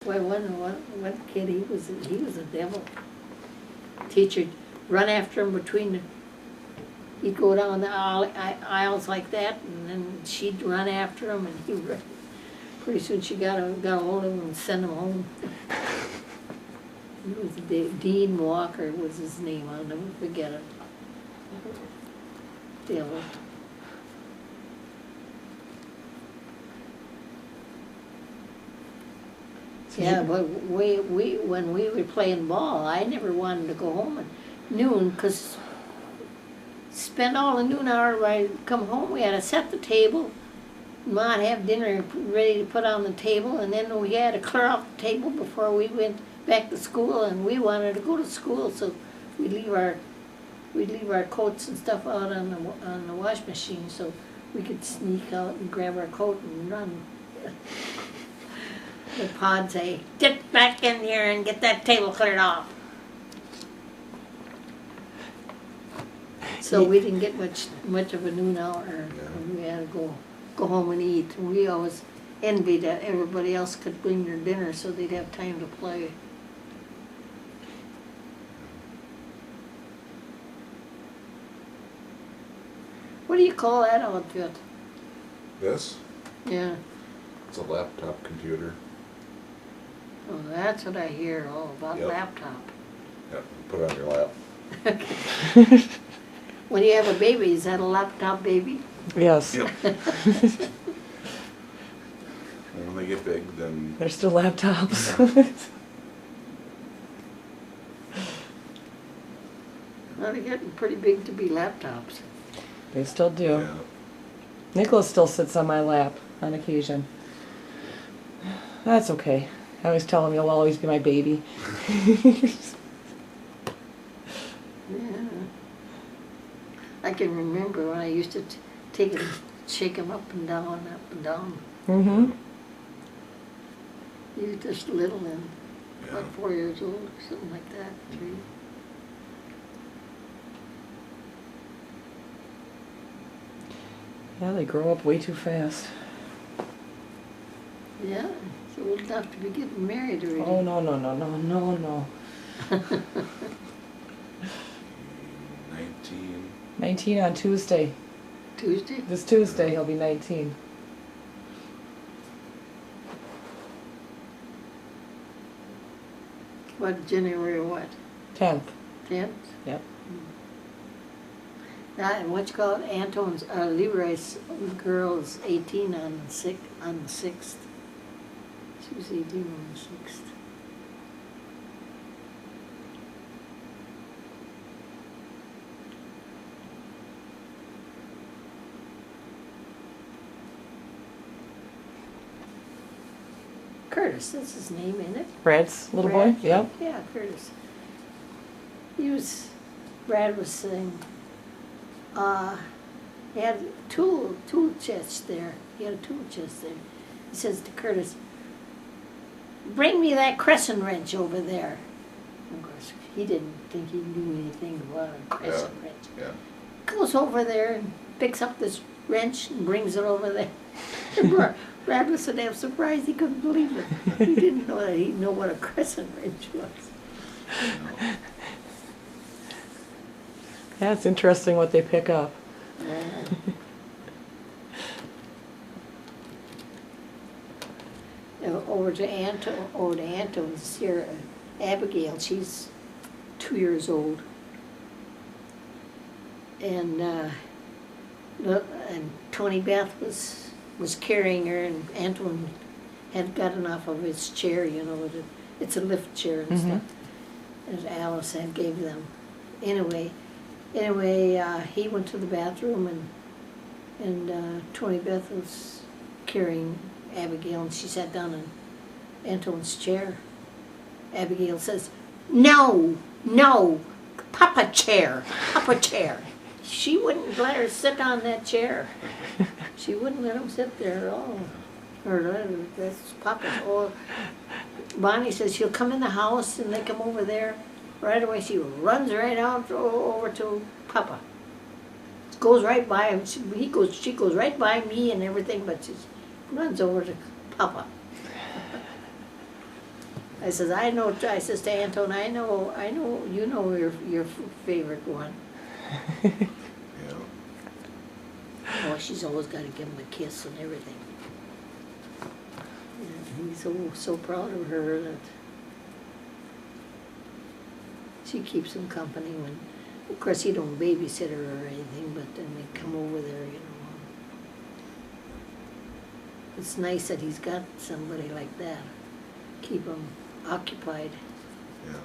Well, one kid, he was a devil. Teacher'd run after him between the, he'd go down the aisles like that, and then she'd run after him, and he run. Pretty soon she got a hold of him and sent him home. It was Dean Walker was his name. I'll never forget it. Devil. Yeah, but when we were playing ball, I never wanted to go home at noon, because spend all the noon hour when I come home, we had to set the table. Ma'd have dinner ready to put on the table, and then we had to clear off the table before we went back to school, and we wanted to go to school, so we'd leave our coats and stuff out on the wash machine, so we could sneak out and grab our coat and run. The Pa'd say, "Get back in here and get that table cleared off." So we didn't get much of a noon hour. Yeah. We had to go home and eat. And we always envied that everybody else could bring their dinner so they'd have time to play. What do you call that outfit? This? Yeah. It's a laptop computer. Oh, that's what I hear all about. Yep. Laptop. Yep, put it on your lap. Okay. When you have a baby, is that a laptop baby? Yes. Yep. And when they get big, then... They're still laptops. Well, they're getting pretty big to be laptops. They still do. Yeah. Nicholas still sits on my lap on occasion. That's okay. I always tell him he'll always be my baby. Yeah. I can remember when I used to take him, shake him up and down, up and down. Mm-hmm. He was just little and Yeah. about 4 years old or something like that, 3. Yeah, they grow up way too fast. Yeah, so old enough to be getting married already. Oh, no, no, no, no, no, no. 19. 19 on Tuesday. Tuesday? This Tuesday he'll be 19. What, January what? 10th. 10th? Yep. And what's called Anton's, Leroy's girl is 18 on the 6th. She was 18 on the 6th. Curtis, that's his name, isn't it? Brad's little Brad? boy? Yep. Yeah, Curtis. Brad was saying, he had a tool chest there. He had a tool chest there. He says to Curtis, "Bring me that crescent wrench over there." Of course, he didn't think he knew anything about a crescent wrench. Yeah. Goes over there and picks up this wrench and brings it over there. Brad was so damn surprised he couldn't believe it. He didn't know that he'd know what a crescent wrench was. Yeah, it's interesting what they pick up. Over to Anto's here, Abigail. She's 2 years old, and Tony Beth was carrying her, and Anton had gotten off of his chair. You know, it's a lift chair and stuff, as Alice had gave them. Anyway, he went to the bathroom, and Tony Beth was carrying Abigail, and she sat down in Anton's chair. Abigail says, "No, Papa chair. She wouldn't let her sit on that chair. She wouldn't let him sit there at all. Or that's Papa's. Or Bonnie says she'll come in the house, and they come over there. Right away, she runs right out over to Papa. Goes right by him. She goes right by me and everything, but she runs over to Papa. I says, I says to Anton, I know, you know your favorite one. Yeah. Oh, she's always got to give him a kiss and everything. And he's so proud of her that she keeps him company when, of course, he don't babysit her or anything, but then they come over there, you know. It's nice that he's got somebody like that, keep him occupied. Yeah.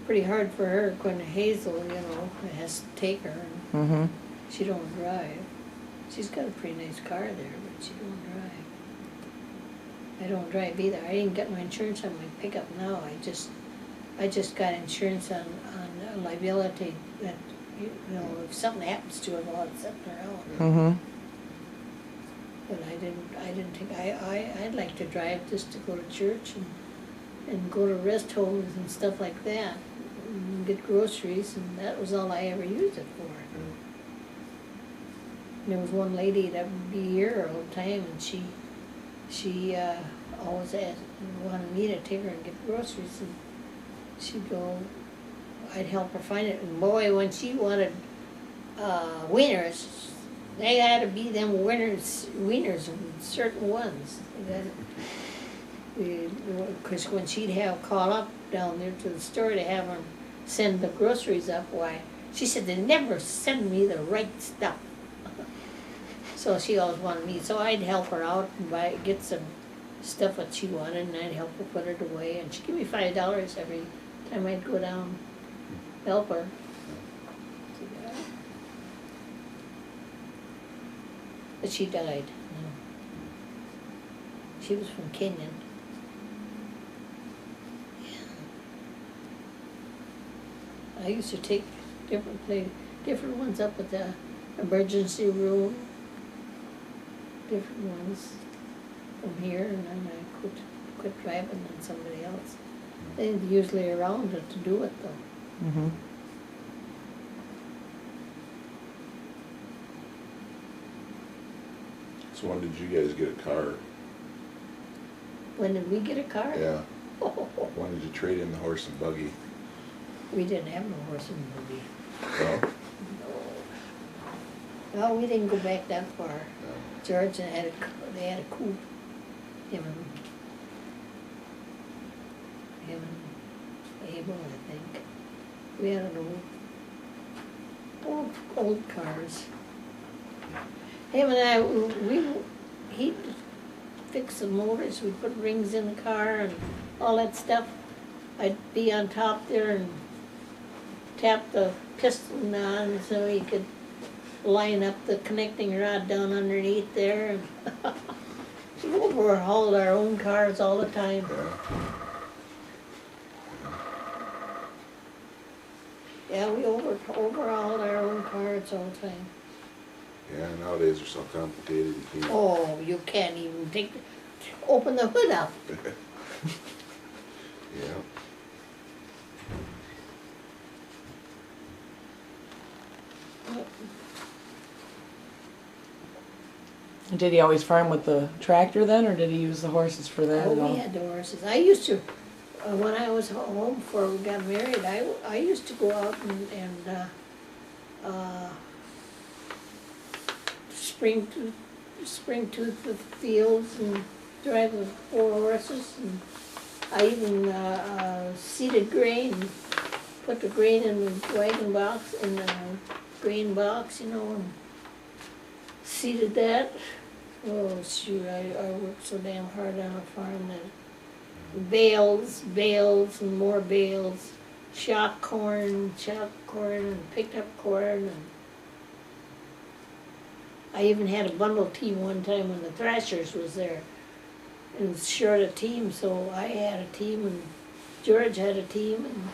Pretty hard for her when Hazel, you know, has to take her and Mm-hmm. she don't drive. She's got a pretty nice car there, but she don't drive. I don't drive either. I didn't get my insurance on my pickup now. I just got insurance on liability that, you know, if something happens to her while it's sitting around. Mm-hmm. But I didn't think, I'd like to drive just to go to church and go to rest homes and stuff like that, and get groceries, and that was all I ever used it for. There was one lady that would be here all the time, and she always wanted me to take her and get groceries, and she'd go, I'd help her find it, and boy, when she wanted wieners, they had to be them wieners, certain ones. Because when she'd call up down there to the store to have her send the groceries up, why, she said they never send me the right stuff. So she always wanted me, so I'd help her out and get some stuff that she wanted, and I'd help her put it away, and she'd give me $5 every time I'd go down, help her. But she died. No. She was from Kenya. I used to take different ones up at the emergency room, different ones from here, and then I quit driving on somebody else. They're usually around to do it though. Mm-hmm. So when did you guys get a car? When did we get a car? Yeah. When did you trade in the horse and buggy? We didn't have no horse and buggy. Well, No, we didn't go back that far. no. George and they had a coupe. Him and Abel, I think. We had an old cars. Him and he'd fix the motors, we'd put rings in the car and all that stuff. I'd be on top there and tap the piston on so he could line up the connecting rod down underneath there. And we overhauled our own cars all the time. Yeah. Yeah, we overhauled our own cars all the time. Yeah, nowadays they're so complicated you can't. Oh, you can't even open the hood up. Yeah. Did he always farm with the tractor then, or did he use the horses for that Oh, at all? we had the horses. I used to, when I was home before we got married, I used to go out and spring tooth the fields and drive the 4 horses. And I even seeded grain, put the grain in the wagon box, in the grain box, you know, and seeded that. Oh shoot, I worked so damn hard on a farm that bales and more bales, shocked corn and picked up corn, and I even had a bundle team one time when the thrashers was there and was short a team, so I had a team and George had a team and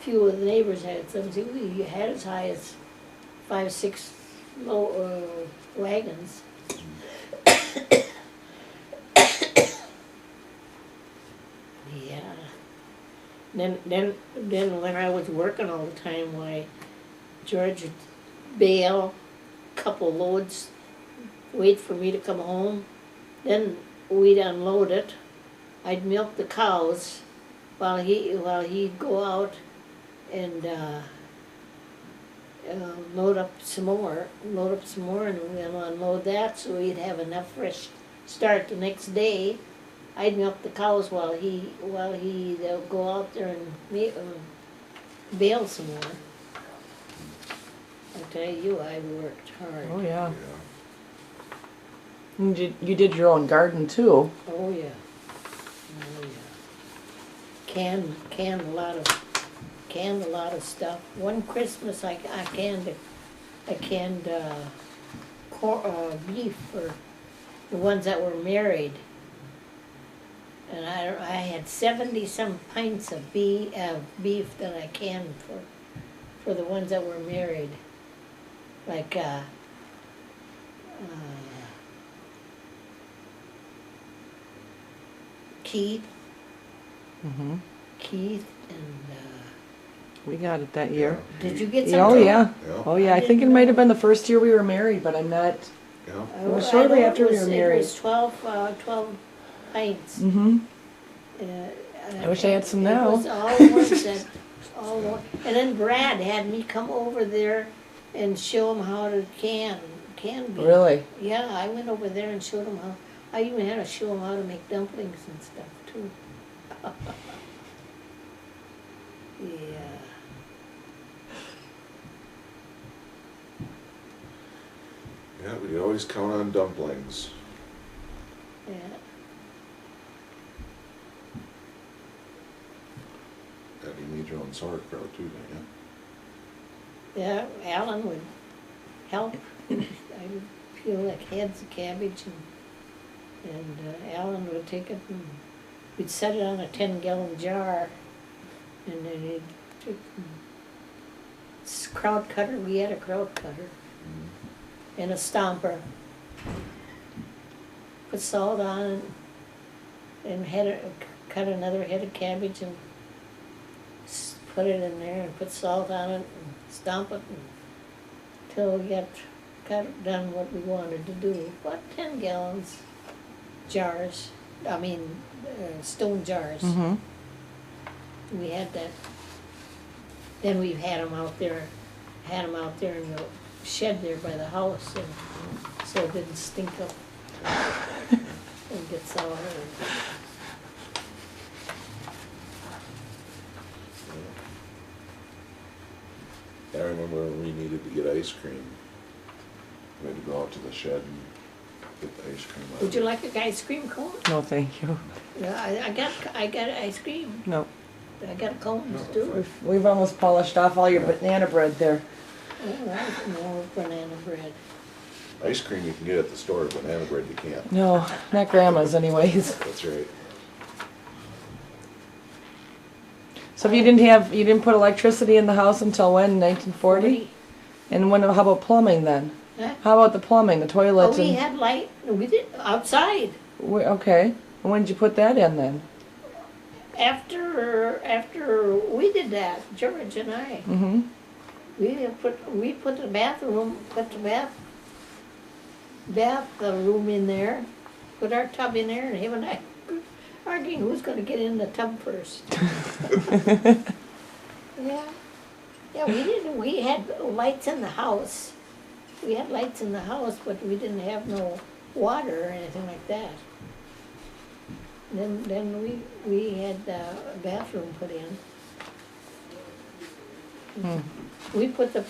a few of the neighbors had some too. We had as high as 5, 6 wagons. Then when I was working all the time, why George would bail, couple loads, wait for me to come home. Then we'd unload it. I'd milk the cows while he'd go out and load up some more, and then unload that so we'd have enough fresh start the next day. I'd milk the cows while he go out there and bale some more. I tell you, I worked hard. Oh, yeah. Yeah. And you did your own garden, too. Oh yeah. Oh yeah. Canned a lot of stuff. One Christmas I canned beef for the ones that were married. And I had 70-some pints of beef that I canned for the ones that were married. Like Keith Mm-hmm. and We got it that year. did you get some? Oh, too? yeah. Yeah. Oh, yeah. I think it might have been the first year we were married, but I'm not. Yeah. It was shortly I know after we were married. It was 12 pints. Mm-hmm. I wish I had some It now. was all the ones that, and then Brad had me come over there and show him how to can beef. Really? Yeah, I went over there and showed him how. I even had to show him how to make dumplings and stuff too. Yeah. Yeah, we could always count on dumplings. Yeah. And you made your own sauerkraut too, didn't you? Yeah, Alan would help. I would peel like heads of cabbage and Alan would take it and we'd set it on a 10-gallon jar and then he'd take kraut cutter. We had a kraut cutter and a stomper. Put salt on it and cut another head of cabbage and put it in there and put salt on it and stomp it until we got done what we wanted to do. About 10 gallons jars, stone jars. Mm-hmm. We had that. Then we had them out there in the shed there by the house, and so it didn't stink up and get sour. I remember when we needed to get ice cream. We had to go out to the shed and get the ice cream out. Would you like a ice cream cone? No, thank you. Yeah, I got ice cream. No. I got cones too. We've almost polished off all your banana bread there. Oh, that's more banana bread. Ice cream you can get at the store, banana bread you can't. No, not grandma's anyways. That's right. So if you didn't put electricity in the house until when, 1940? And how about plumbing then? Huh? How about the plumbing, the Oh, toilets? we had light, we did, outside. Okay. And when did you put that in then? After we did that, George and I, Mm-hmm. we put the bathroom room in there, put our tub in there, and him and I arguing who's gonna get in the tub first. Yeah, we had lights in the house. We had lights in the house, but we didn't have no water or anything like that. Then we had a bathroom put in. Hmm. We put the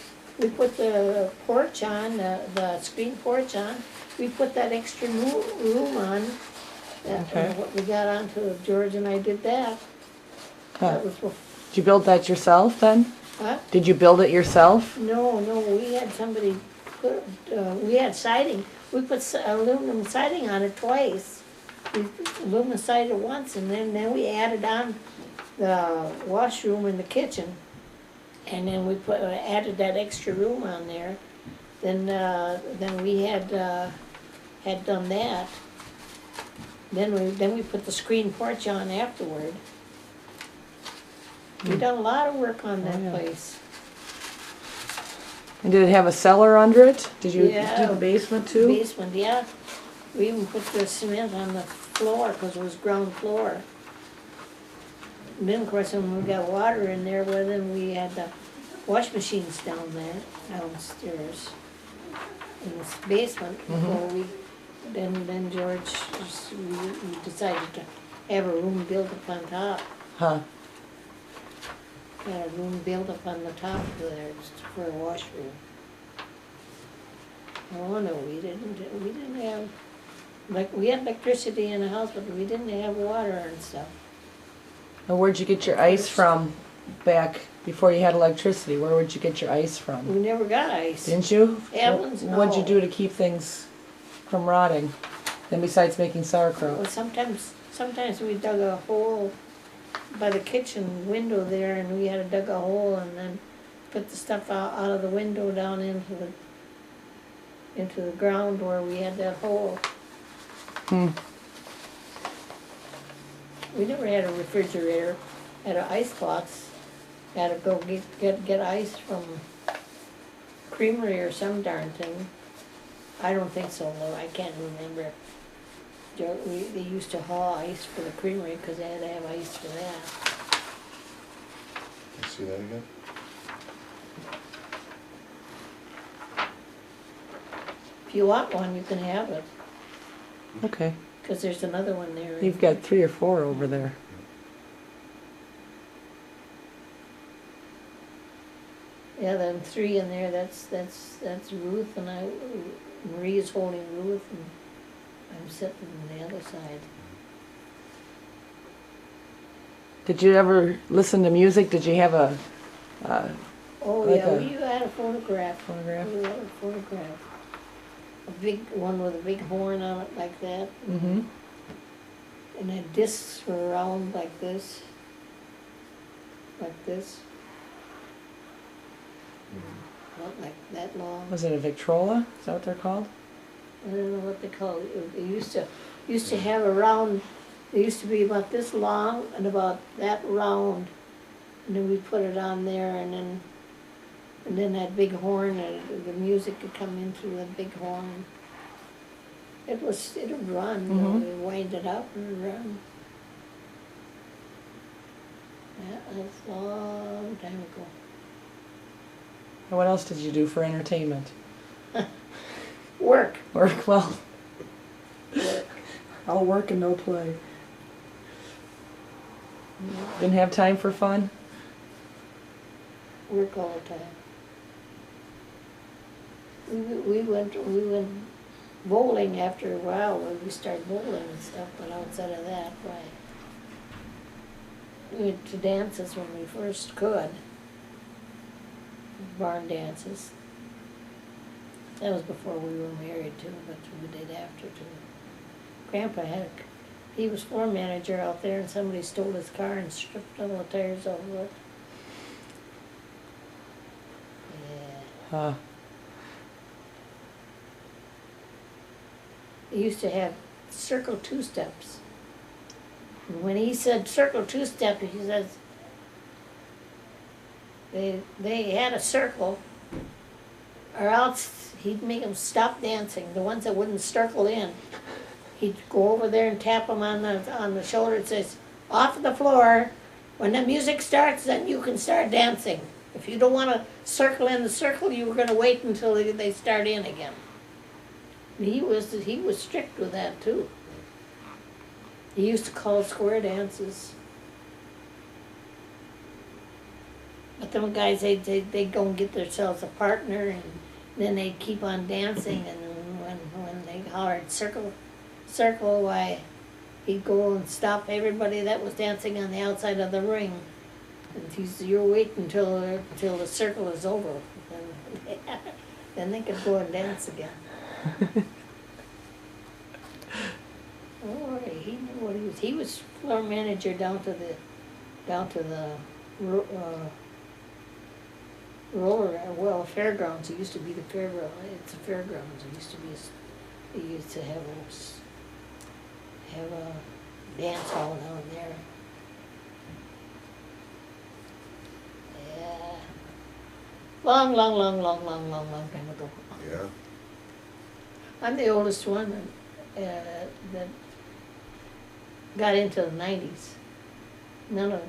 porch on, the screen porch on. We put that extra room on. Okay. What we got onto, George and I did that. Huh. That was, Did you build that yourself then? huh? Did you build it yourself? No, we had somebody put, we had siding. We put aluminum siding on it twice. We put aluminum siding once, and then we added on the washroom in the kitchen. And then we added that extra room on there. Then we had done that. Then we put the screen porch on afterward. We done a lot of work on that yeah. place. And did it have a cellar under it? Did you Yeah. do the basement too? Basement, yeah. We even put the cement on the floor, because it was ground floor. And then, of course, when we got water in there, well, then we had the wash machines down there, downstairs. In this basement, before then George, we decided to have a room built up on top. Huh. Had a room built up on the top there, just for a washroom. Oh, no, we didn't have, like, we had electricity in the house, but we didn't have water and stuff. And where'd you get your ice from back before you had electricity? Where would you get your ice from? We never got ice. Didn't you? Heavens, What'd you no. do to keep things from rotting? Then besides making sauerkraut? Well, sometimes we dug a hole by the kitchen window there, and we had to dug a hole and then put the stuff out of the window down into the ground where we had that hole. Hmm. We never had a refrigerator, had an ice box. Had to go get ice from creamery or some darn thing. I don't think so, though. I can't remember. They used to haul ice for the creamery because they had to have ice for that. Can you see that again? If you want one, you can have it, Okay. because there's another one there. You've got 3 or 4 over there. Yeah, then 3 in there. That's Ruth and I. Marie's holding Ruth, and I'm sitting on the other side. Did you ever listen to music? Did you have a Oh Like yeah, a we had a phonograph. phonograph? We had a phonograph. A big one with a big horn on it like that. Mm-hmm. And the discs were round like this. Like this. Not like that long. Was it a Victrola? Is that what they're called? I don't know what they call it. It used to have a round. It used to be about this long and about that round. And then we put it on there, and then that big horn, and the music could come in through that big horn. It would run, you know, Mhm. we wind it up and run. That was a long time ago. And what else did you do for entertainment? Work. Work, well, Work. all work and no play. Didn't have time for fun? Work all the time. We went bowling after a while when we started bowling and stuff, but outside of that, why? We went to dances when we first could. Barn dances. That was before we were married too, but we did after too. Grandpa he was floor manager out there, and somebody stole his car and stripped all the tires off of it. Yeah. He used to have circle two-steps. And when he said circle two-step, he says, they had a circle, or else he'd make them stop dancing, the ones that wouldn't circle in. He'd go over there and tap them on the shoulder and says, off the floor, when the music starts, then you can start dancing. If you don't want to circle in the circle, you were going to wait until they start in again. He was strict with that too. He used to call square dances. But them guys, they'd go and get themselves a partner, and then they'd keep on dancing, and when they hollered circle, why, he'd go and stop everybody that was dancing on the outside of the ring. And he said, you're waiting until the circle is over. Then they could go and dance again. Oh, he knew what he was. He was floor manager down to the roller, fairgrounds. It used to be the fairgrounds. It's the fairgrounds. It used to be. He used to have a dance hall down there. long, long, long, long, long, long, long time ago. Yeah. I'm the oldest one that got into the 90s. None of,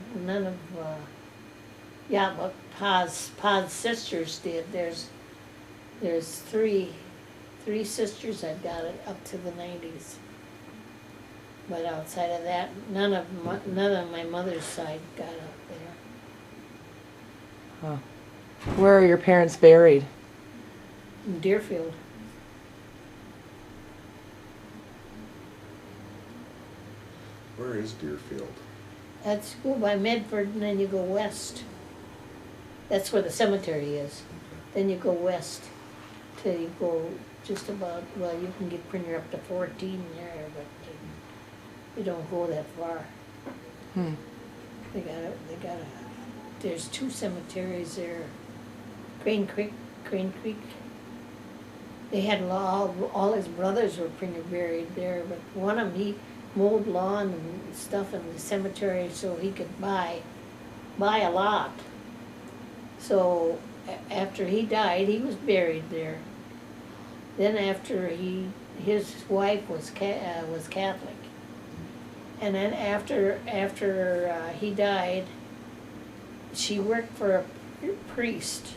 yeah, but Pa's sisters did. There's three sisters that got it up to the 90s. But outside of that, none of my mother's side got up there. Huh. Where are your parents buried? In Deerfield. Where is Deerfield? That's go by Medford and then you go west. That's where the cemetery is. Then you go west till you go just about, well, you can get pretty near up to 14 there, but you don't go that far. Hmm. They got a, there's two cemeteries there. Crane Creek. They had all his brothers were pretty buried there, but one of them, he mowed lawn and stuff in the cemetery so he could buy a lot. So after he died, he was buried there. Then after his wife was Catholic, and then after he died, she worked for a priest,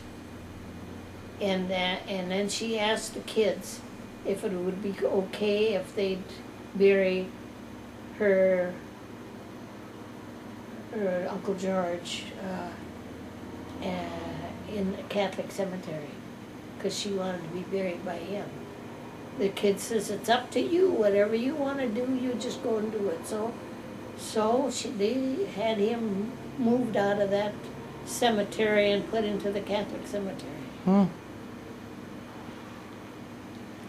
and then she asked the kids if it would be okay if they'd bury her Uncle George in a Catholic cemetery, because she wanted to be buried by him. The kid says, it's up to you, whatever you want to do, you just go and do it. So they had him moved out of that cemetery and put into the Catholic cemetery. Hmm.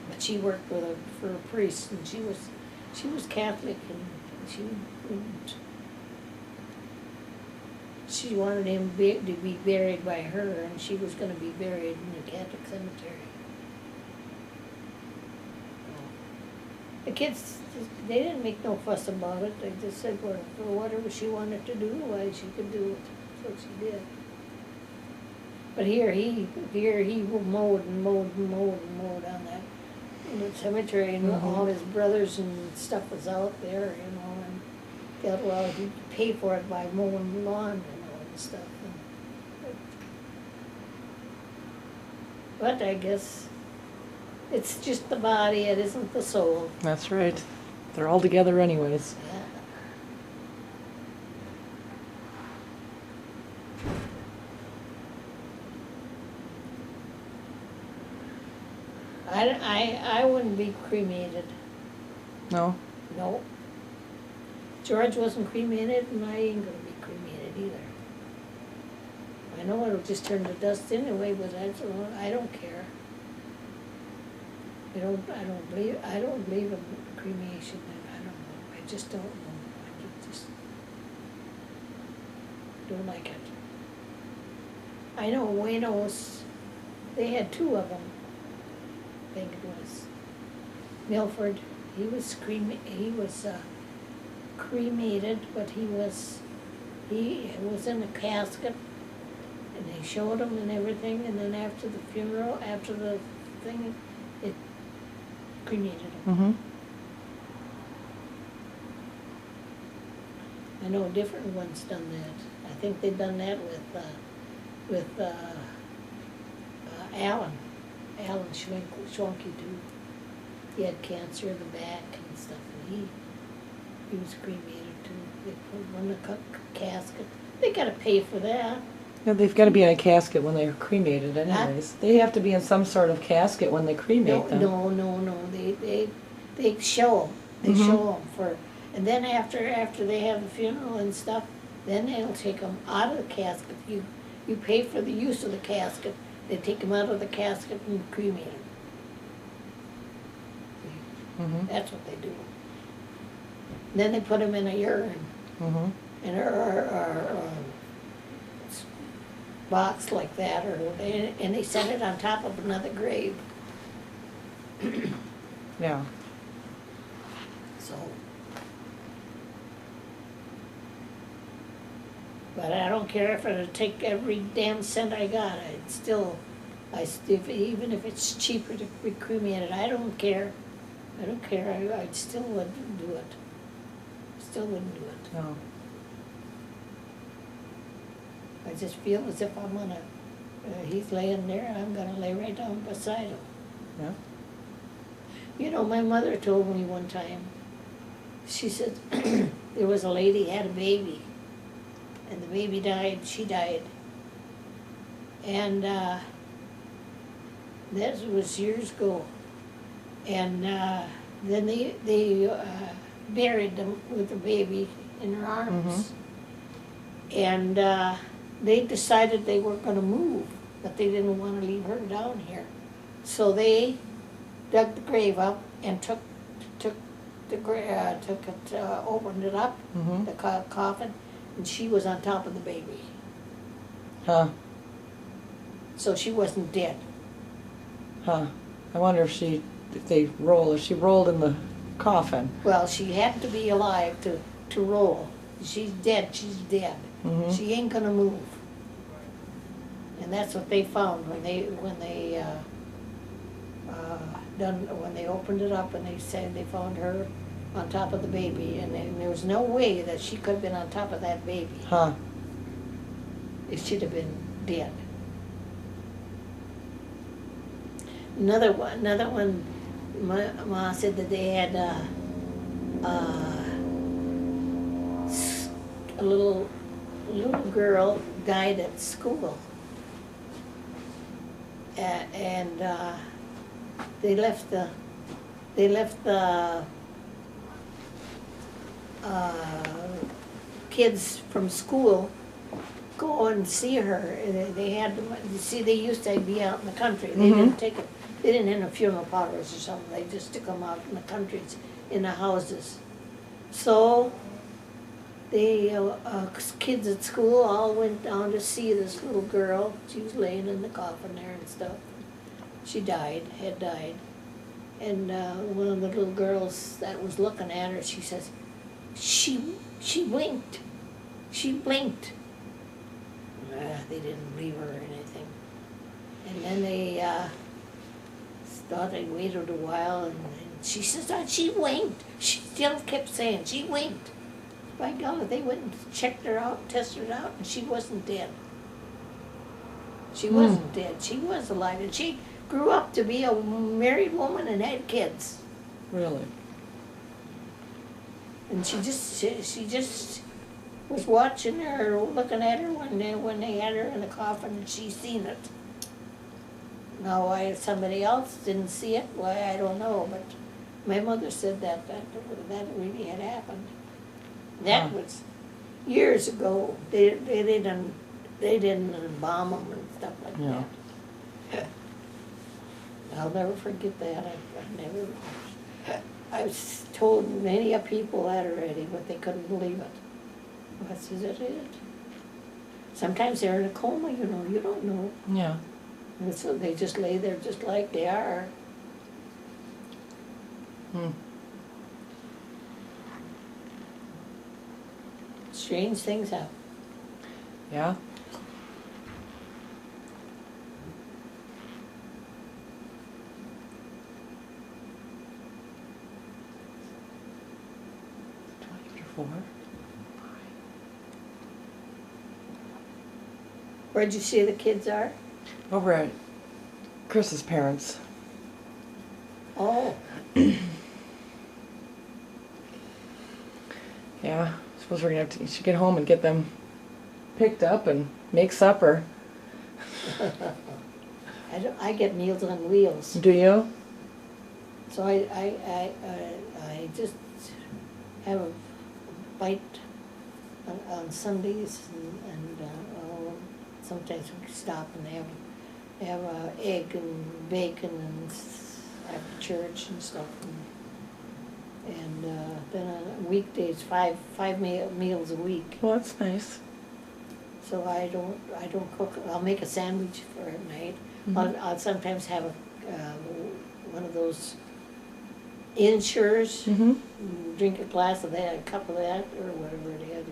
But she worked for a priest, and she was Catholic, and she wanted him to be buried by her, and she was going to be buried in the Catholic cemetery. The kids, they didn't make no fuss about it. They just said, well, for whatever she wanted to do, why she could do it. That's what she did. But here he mowed on that in the cemetery, and all his brothers and stuff was out there, and got, well, he'd pay for it by mowing the lawn and stuff. But I guess it's just the body, it isn't the soul. That's right. They're all together anyways. Yeah. I wouldn't be cremated. No? No. George wasn't cremated, and I ain't gonna be cremated either. I know it'll just turn to dust anyway, but I don't care. I don't believe in cremation, and I don't know. I just don't know. I just don't like it. I know Wayno's, they had two of them. I think it was Milford. He was cremated, but he was in a casket, and they showed him and everything, and then after the funeral, after the thing, it cremated him. Mm-hmm. I know different ones done that. I think they've done that with Alan Schwanke too. He had cancer in the back and stuff, and he was cremated too. They put him in a casket. They gotta pay for that. Yeah, they've got to be in a casket when they're cremated anyways. They have to be in some sort of casket when they cremate them. No. They show them. They show them for, and then after they have the funeral and stuff, then they'll take them out of the casket. You pay for the use of the casket. They take them out of the casket and cremate them. Mm-hmm. That's what they do. Then they put them in a urn, Mm-hmm. in a box like that, and they set it on top of another grave. Yeah. So But I don't care if it'll take every damn cent I got. I'd still, even if it's cheaper to be cremated, I don't care. I don't care. I still wouldn't do it. Still wouldn't do it. No. I just feel as if I'm gonna, he's laying there and I'm gonna lay right down beside him. Yeah. You know, my mother told me one time, she said, there was a lady had a baby, and the baby died, she died. And that was years ago. And then they buried them with the baby in her arms. And they decided they were gonna move, but they didn't wanna leave her down here. So they dug the grave up and took it, opened it up, the coffin, and she was on top of the baby. Huh. So she wasn't dead. Huh. I wonder if she rolled in the coffin. Well, she had to be alive to roll. She's dead, she's dead. She ain't gonna move. And that's what they found when they opened it up, and they said they found her on top of the baby, and there was no way that she could have been on top of that baby. Huh. It should have been dead. Another one, Ma said that they had a little girl died at school, and they left the kids from school go and see her. They had, you see, they used to be out in the country. They didn't take it. They didn't have no funeral parlors or something. They just took them out in the countries, in the houses. So the kids at school all went down to see this little girl. She was laying in the coffin there and stuff. She had died. And one of the little girls that was looking at her, she says, she blinked. She blinked. They didn't believe her or anything. And then they thought they waited a while, and she says, oh, she winked. She still kept saying, she winked. By God, they went and checked her out, tested her out, and she wasn't dead. She wasn't dead. She was alive, and she grew up to be a married woman and had kids. Really? And she just was watching her, looking at her when they had her in the coffin, and she seen it. Now, why somebody else didn't see it, why, I don't know, but my mother said that really had happened. That was years ago. They didn't embalm them and stuff like that. I'll never forget that. I've told many people that already, but they couldn't believe it. What is it? Sometimes they're in a coma, you know, you don't know. Yeah. And so they just lay there just like they are. Strange things happen. Yeah. Where'd you see the kids are? Over at Chris's parents. Oh. Yeah. Suppose we're gonna have to. You should get home and get them picked up and make supper. I get Meals on Wheels. Do you? So I just have a bite on Sundays, and sometimes we stop and have egg and bacon and after church and stuff. And then on weekdays, five meals a week. Well, that's nice. So I don't cook. I'll make a sandwich for at night. I'll sometimes have one of those Insures. Drink a glass of that, a cup of that, or whatever it is.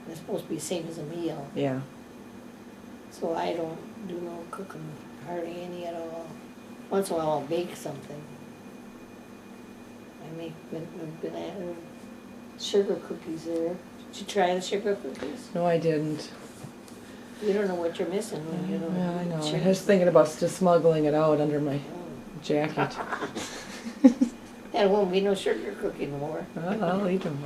It's supposed to be the same as a meal. Yeah. So I don't do no cooking, hardly any at all. Once in a while I'll bake something. I make banana sugar cookies there. Did you try the sugar cookies? No, I didn't. You don't know what you're missing when you don't. Yeah, I know. sugar I was thinking about just smuggling it out under my Oh. jacket. There won't be no sugar cookie no more. I'll eat them.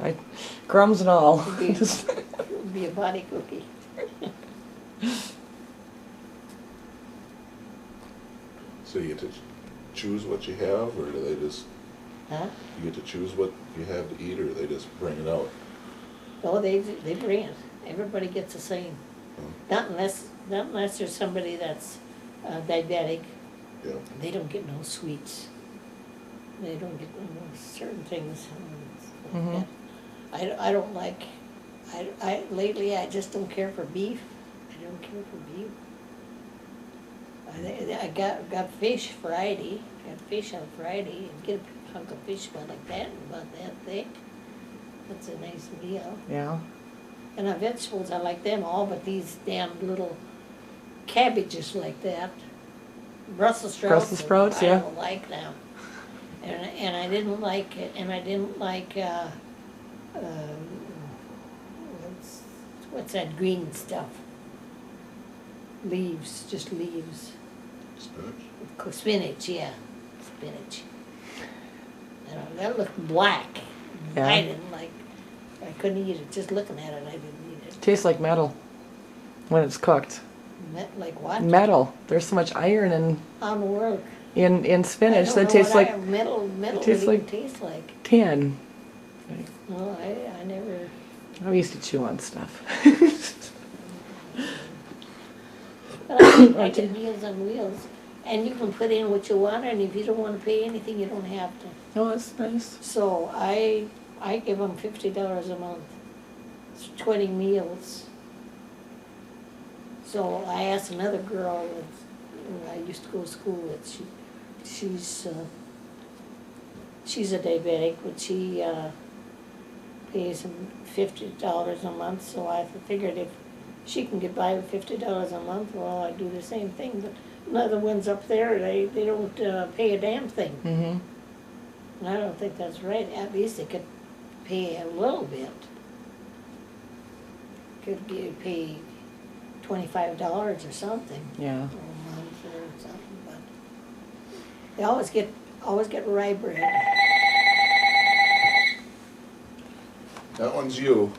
Crumbs and all. It'll be, it'll be a body cookie. So you get to choose what you have, or do they just, Huh? you get to choose what you have to eat, or they just bring it out? No, they bring it. Everybody gets the same. Not unless there's somebody that's diabetic. Yeah. They don't get no sweets. They don't get no certain things. Like Mhm. that. I don't like. Lately I just don't care for beef. I don't care for beef. I got fish Friday. I got fish on Friday, and get a hunk of fish about like that, about that thick. That's a nice meal. Yeah. And our vegetables, I like them all, but these damn little cabbages like that, Brussels sprouts. Brussels sprouts, yeah. I don't like them. And I didn't like it, and I didn't like, what's that green stuff? Leaves, just leaves. Spinach? Spinach, yeah, spinach. I don't know, that looked black. Yeah. I didn't like, I couldn't eat it, just looking at it, I didn't eat it. Tastes like metal when it's cooked. Like what? Metal. There's so much iron How in the world? in spinach I that don't know tastes what like metal tastes tastes like- like. Taste like. tin. No, I never. I used to chew on stuff. But I did Meals on Wheels, and you can put in what you want, and if you don't want to pay anything, you don't have to. Oh, that's nice. So I give them $50 a month. It's 20 meals. So I asked another girl that I used to go to school with. She's a diabetic, but she pays them $50 a month. So I figured if she can get by with $50 a month, well, I do the same thing. But another ones up there, they don't pay a damn thing. Mm-hmm. And I don't think that's right. At least they could pay a little bit. Pay $25 or something. Yeah. A month or something, but they always get rye bread. That one's you.